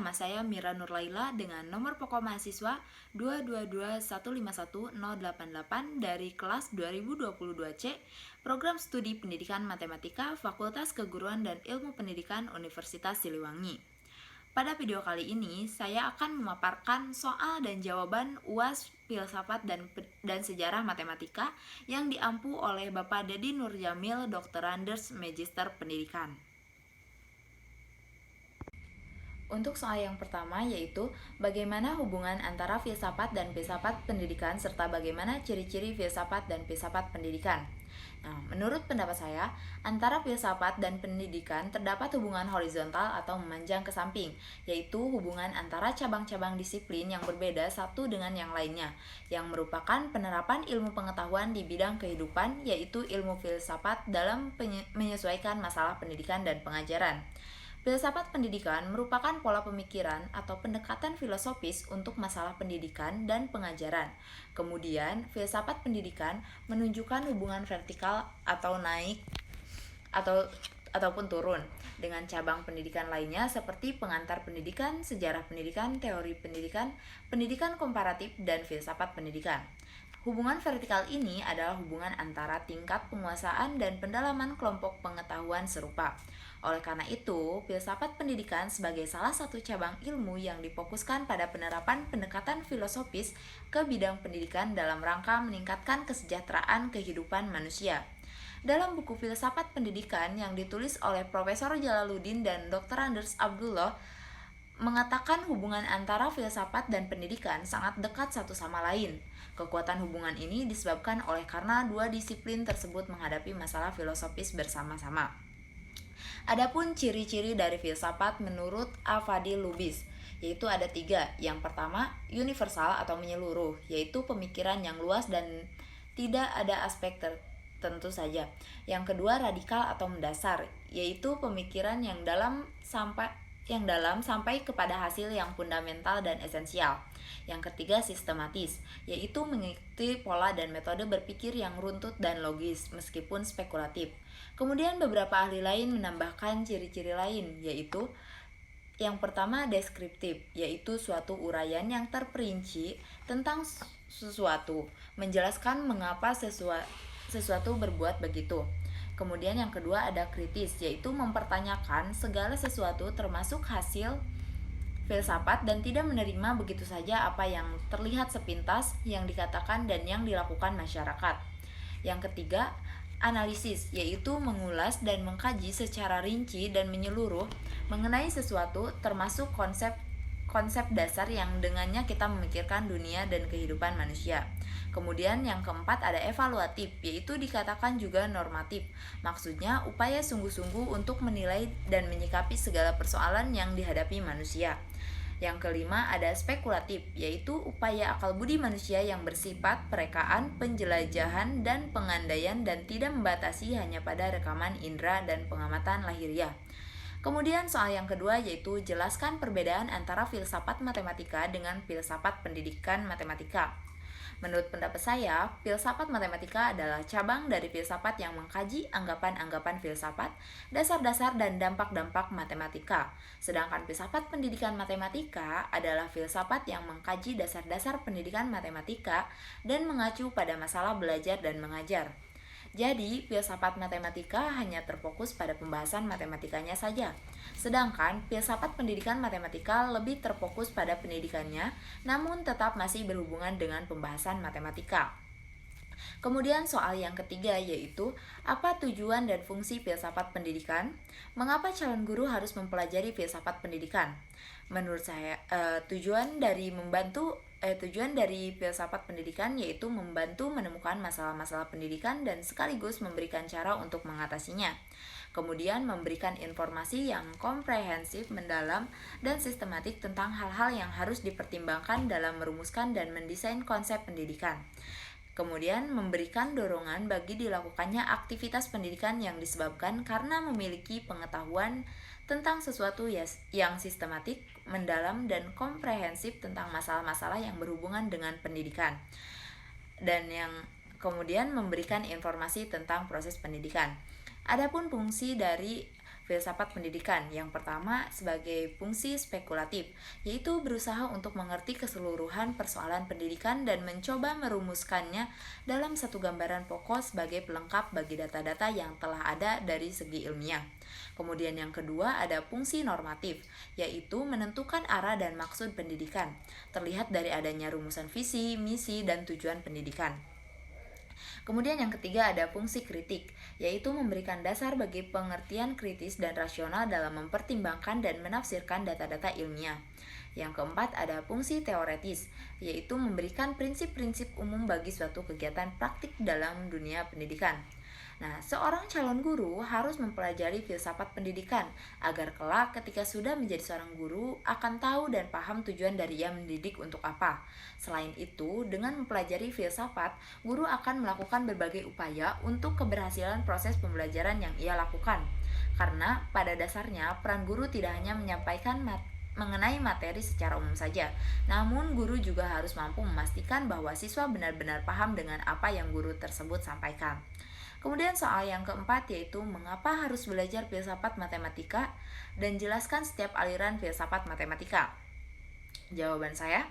nama saya Mira Nurlaila dengan nomor pokok mahasiswa 222151088 dari kelas 2022C, Program Studi Pendidikan Matematika, Fakultas Keguruan dan Ilmu Pendidikan Universitas Siliwangi. Pada video kali ini, saya akan memaparkan soal dan jawaban UAS Filsafat dan Sejarah Matematika yang diampu oleh Bapak Dedi Nurjamil, Doktoranders Magister Pendidikan. Untuk soal yang pertama yaitu bagaimana hubungan antara filsafat dan filsafat pendidikan serta bagaimana ciri-ciri filsafat dan filsafat pendidikan. Nah, menurut pendapat saya, antara filsafat dan pendidikan terdapat hubungan horizontal atau memanjang ke samping, yaitu hubungan antara cabang-cabang disiplin yang berbeda satu dengan yang lainnya, yang merupakan penerapan ilmu pengetahuan di bidang kehidupan, yaitu ilmu filsafat dalam menyesuaikan masalah pendidikan dan pengajaran. Filsafat pendidikan merupakan pola pemikiran atau pendekatan filosofis untuk masalah pendidikan dan pengajaran. Kemudian, filsafat pendidikan menunjukkan hubungan vertikal atau naik ataupun turun dengan cabang pendidikan lainnya seperti pengantar pendidikan, sejarah pendidikan, teori pendidikan, pendidikan komparatif, dan filsafat pendidikan. Hubungan vertikal ini adalah hubungan antara tingkat penguasaan dan pendalaman kelompok pengetahuan serupa. Oleh karena itu, filsafat pendidikan sebagai salah satu cabang ilmu yang difokuskan pada penerapan pendekatan filosofis ke bidang pendidikan dalam rangka meningkatkan kesejahteraan kehidupan manusia. Dalam buku Filsafat Pendidikan yang ditulis oleh Profesor Jalaluddin dan Dr. Anders Abdullah, mengatakan hubungan antara filsafat dan pendidikan sangat dekat satu sama lain. Kekuatan hubungan ini disebabkan oleh karena dua disiplin tersebut menghadapi masalah filosofis bersama-sama. Adapun ciri-ciri dari filsafat menurut Fadil Lubis, yaitu ada 3. Yang pertama, universal atau menyeluruh, yaitu pemikiran yang luas dan tidak ada aspek tertentu saja. Yang kedua, radikal atau mendasar, yaitu pemikiran yang dalam sampai kepada hasil yang fundamental dan esensial. Yang ketiga, sistematis, yaitu mengikuti pola dan metode berpikir yang runtut dan logis meskipun spekulatif. Kemudian beberapa ahli lain menambahkan ciri-ciri lain, yaitu yang pertama, deskriptif, yaitu suatu uraian yang terperinci tentang sesuatu, menjelaskan mengapa sesuatu berbuat begitu. Kemudian yang kedua ada kritis, yaitu mempertanyakan segala sesuatu termasuk hasil filsafat dan tidak menerima begitu saja apa yang terlihat sepintas yang dikatakan dan yang dilakukan masyarakat. Yang ketiga, analisis, yaitu mengulas dan mengkaji secara rinci dan menyeluruh mengenai sesuatu termasuk konsep dasar yang dengannya kita memikirkan dunia dan kehidupan manusia. Kemudian yang keempat ada evaluatif, yaitu dikatakan juga normatif. Maksudnya upaya sungguh-sungguh untuk menilai dan menyikapi segala persoalan yang dihadapi manusia. Yang kelima ada spekulatif, yaitu upaya akal budi manusia yang bersifat perekaan, penjelajahan, dan pengandaian dan tidak membatasi hanya pada rekaman indera dan pengamatan lahiriah. Kemudian soal yang kedua yaitu jelaskan perbedaan antara filsafat matematika dengan filsafat pendidikan matematika. Menurut pendapat saya, filsafat matematika adalah cabang dari filsafat yang mengkaji anggapan-anggapan filsafat, dasar-dasar dan dampak-dampak matematika. Sedangkan filsafat pendidikan matematika adalah filsafat yang mengkaji dasar-dasar pendidikan matematika dan mengacu pada masalah belajar dan mengajar. Jadi, filsafat matematika hanya terfokus pada pembahasan matematikanya saja. Sedangkan filsafat pendidikan matematika lebih terfokus pada pendidikannya, namun tetap masih berhubungan dengan pembahasan matematika. Kemudian soal yang ketiga yaitu apa tujuan dan fungsi filsafat pendidikan? Mengapa calon guru harus mempelajari filsafat pendidikan? Menurut saya tujuan dari filsafat pendidikan yaitu membantu menemukan masalah-masalah pendidikan dan sekaligus memberikan cara untuk mengatasinya. Kemudian memberikan informasi yang komprehensif, mendalam, dan sistematik tentang hal-hal yang harus dipertimbangkan dalam merumuskan dan mendesain konsep pendidikan. Kemudian memberikan dorongan bagi dilakukannya aktivitas pendidikan yang disebabkan karena memiliki pengetahuan tentang sesuatu yang sistematik, mendalam, dan komprehensif tentang masalah-masalah yang berhubungan dengan pendidikan. Dan yang kemudian memberikan informasi tentang proses pendidikan. Adapun fungsi dari filsafat pendidikan. Yang pertama sebagai fungsi spekulatif, yaitu berusaha untuk mengerti keseluruhan persoalan pendidikan dan mencoba merumuskannya dalam satu gambaran pokok sebagai pelengkap bagi data-data yang telah ada dari segi ilmiah. Kemudian yang kedua ada fungsi normatif, yaitu menentukan arah dan maksud pendidikan, terlihat dari adanya rumusan visi, misi, dan tujuan pendidikan. Kemudian yang ketiga ada fungsi kritik, yaitu memberikan dasar bagi pengertian kritis dan rasional dalam mempertimbangkan dan menafsirkan data-data ilmiah. Yang keempat ada fungsi teoretis, yaitu memberikan prinsip-prinsip umum bagi suatu kegiatan praktik dalam dunia pendidikan. Nah, seorang calon guru harus mempelajari filsafat pendidikan agar kelak ketika sudah menjadi seorang guru akan tahu dan paham tujuan dari ia mendidik untuk apa. Selain itu, dengan mempelajari filsafat, guru akan melakukan berbagai upaya untuk keberhasilan proses pembelajaran yang ia lakukan. Karena pada dasarnya peran guru tidak hanya menyampaikan mengenai materi secara umum saja, namun guru juga harus mampu memastikan bahwa siswa benar-benar paham dengan apa yang guru tersebut sampaikan. Kemudian soal yang keempat yaitu mengapa harus belajar filsafat matematika dan jelaskan setiap aliran filsafat matematika. Jawaban saya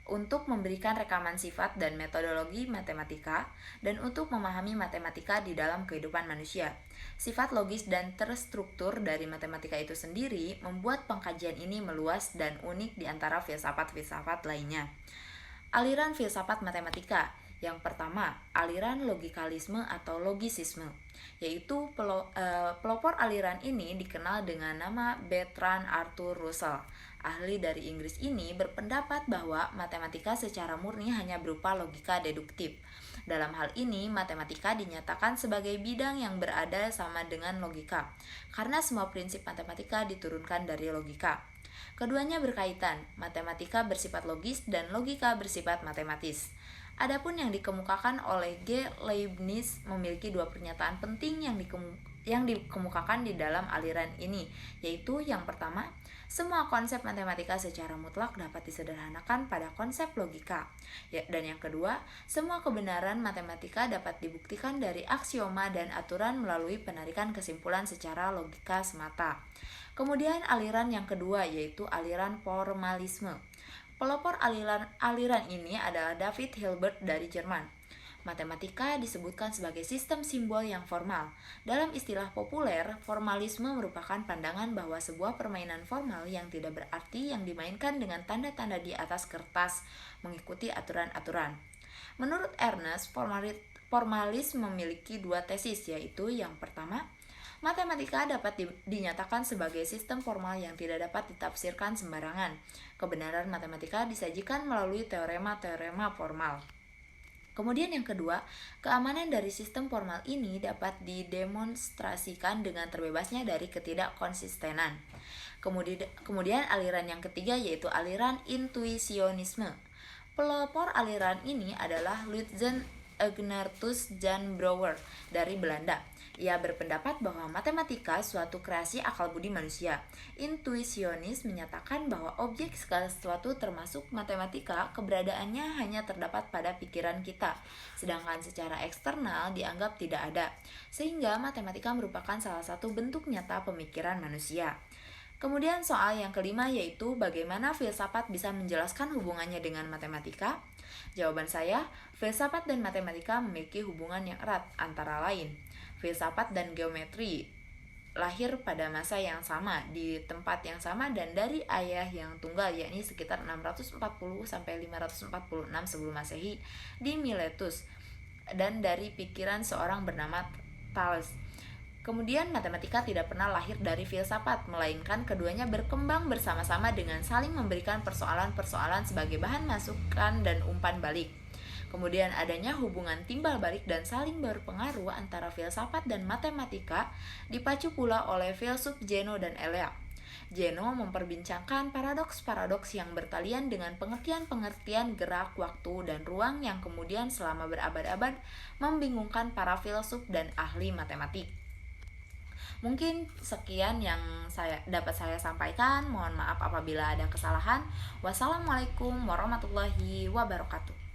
untuk memberikan rekaman sifat dan metodologi matematika dan untuk memahami matematika di dalam kehidupan manusia. Sifat logis dan terstruktur dari matematika itu sendiri membuat pengkajian ini meluas dan unik di antara filsafat-filsafat lainnya. Aliran filsafat matematika. Yang pertama, aliran logikalisme atau logisisme, yaitu pelopor aliran ini dikenal dengan nama Bertrand Arthur Russell. Ahli dari Inggris ini berpendapat bahwa matematika secara murni hanya berupa logika deduktif. Dalam hal ini, matematika dinyatakan sebagai bidang yang berada sama dengan logika, karena semua prinsip matematika diturunkan dari logika. Keduanya berkaitan, matematika bersifat logis dan logika bersifat matematis. Adapun yang dikemukakan oleh G. Leibniz memiliki dua pernyataan penting yang dikemukakan di dalam aliran ini, yaitu yang pertama, semua konsep matematika secara mutlak dapat disederhanakan pada konsep logika. Dan yang kedua, semua kebenaran matematika dapat dibuktikan dari aksioma dan aturan melalui penarikan kesimpulan secara logika semata. Kemudian aliran yang kedua yaitu aliran formalisme. Pelopor aliran ini adalah David Hilbert dari Jerman. Matematika disebutkan sebagai sistem simbol yang formal. Dalam istilah populer, formalisme merupakan pandangan bahwa sebuah permainan formal yang tidak berarti yang dimainkan dengan tanda-tanda di atas kertas mengikuti aturan-aturan. Menurut Ernest, formalis memiliki dua tesis, yaitu yang pertama, matematika dapat dinyatakan sebagai sistem formal yang tidak dapat ditafsirkan sembarangan. Kebenaran matematika disajikan melalui teorema-teorema formal. Kemudian yang kedua, keamanan dari sistem formal ini dapat didemonstrasikan dengan terbebasnya dari ketidakkonsistenan. Kemudian aliran yang ketiga yaitu aliran intuisionisme. Pelopor aliran ini adalah Ludwig Ignatius Jan Brouwer dari Belanda. Ia berpendapat bahwa matematika suatu kreasi akal budi manusia. Intuisionis menyatakan bahwa objek segala sesuatu termasuk matematika keberadaannya hanya terdapat pada pikiran kita, sedangkan secara eksternal dianggap tidak ada, sehingga matematika merupakan salah satu bentuk nyata pemikiran manusia. Kemudian soal yang kelima yaitu bagaimana filsafat bisa menjelaskan hubungannya dengan matematika. Jawaban saya, filsafat dan matematika memiliki hubungan yang erat, antara lain filsafat dan geometri lahir pada masa yang sama, di tempat yang sama dan dari ayah yang tunggal, yakni sekitar 640 sampai 546 sebelum Masehi di Miletus, dan dari pikiran seorang bernama Thales. Kemudian matematika tidak pernah lahir dari filsafat, melainkan keduanya berkembang bersama-sama dengan saling memberikan persoalan-persoalan sebagai bahan masukan dan umpan balik. Kemudian adanya hubungan timbal balik dan saling berpengaruh antara filsafat dan matematika dipacu pula oleh filsuf Zeno dan Elea. Zeno memperbincangkan paradoks-paradoks yang bertalian dengan pengertian-pengertian gerak, waktu, dan ruang yang kemudian selama berabad-abad membingungkan para filsuf dan ahli matematik. Mungkin sekian yang dapat saya sampaikan. Mohon maaf apabila ada kesalahan. Wassalamualaikum warahmatullahi wabarakatuh.